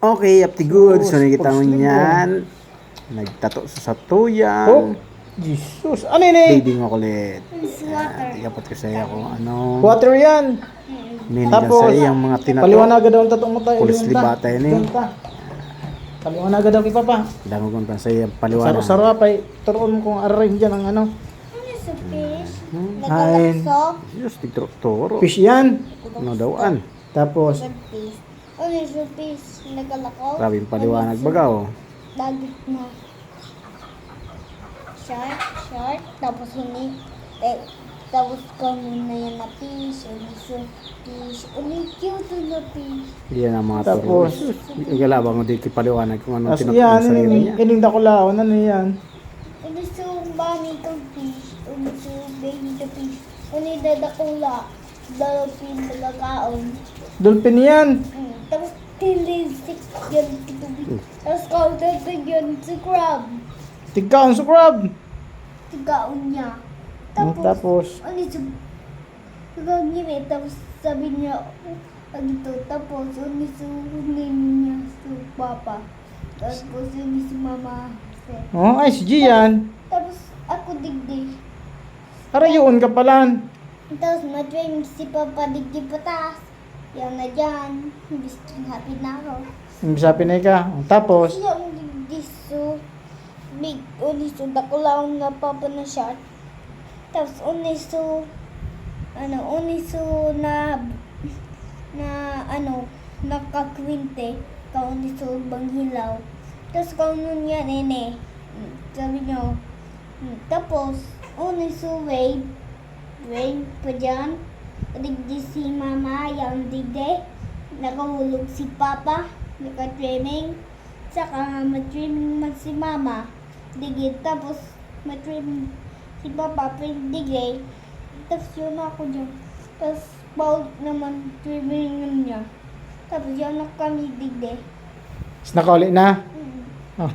Okay, up the good. So, Sus, nakita mo pagslinggo. niyan. Nagtato sa Oh, tuyang. Jesus. Ano yun eh? Baby mo kulit. It's water. Ikapot ko sa iyo kung ano. Water yan. Nindyan Tapos, sa iyang mga tinato. paliwanaga daw ang tatong mo tayo. Pulis libata yun eh. Paliwanaga daw kay Papa. Dangugon pa sa iyang paliwanag. Saro-saro pa. Turoon mo kung ararin dyan ang ano. Ano sa fish? Hain. Nagalakso? Diyos, tigturo. Fish yan. Ano dawaan? Tapos, Fish. Ano sa fish? Nagalako? Grabe yung paliwanag bagaw. Dagit na. Shark. Tapos huni. Tapos kamo na yan na fish. Ano sa fish? Ano cute na fish? Yan ang mga turo. tapos. Igalabang mo di kipaliwanag kung anong Tapos tinato yan. sa sarili niya. Ining dakulaon. Ano yan? Ano sa bunny ka fish? Ano sa baby ka fish? Ano yung dadakula? Dalapin nagkakaon. Dolphin yan. Tapos tilisik yan kitubig. Tapos kautatag yan sa crab. Tigkaon sa crab. Tigaon niya. Tapos, ano siya? Tigaon niya eh. Tapos sabi niya, ito. Tapos ano siya, hunin niya sa papa. Tapos ano si mama. oh, ay, si G yan. Tapos ako digdig. Arayoon ka pala. Tapos na-train si papa digdig patas. Yan na dyan. Gusto happy na ako. Sabi na ka. Tapos, Yung diso, big uniso, dako lang nga papa na shot. Tapos uniso na nakakwinte, ka uniso bang hilaw. Tapos kung nun yan, nene, sabi nyo, tapos uniso wave pa dyan. Digdi si mama, yung digdi, nakahulog si papa, naka-trimming. Saka ma-trimming man si mama, digid. Tapos ma-trimming si papa, digay. Tapos yun ako dyan. Tapos bawal naman trimming niya. Tapos yun ako kami digdi. nakaulit na. Mm. Oh.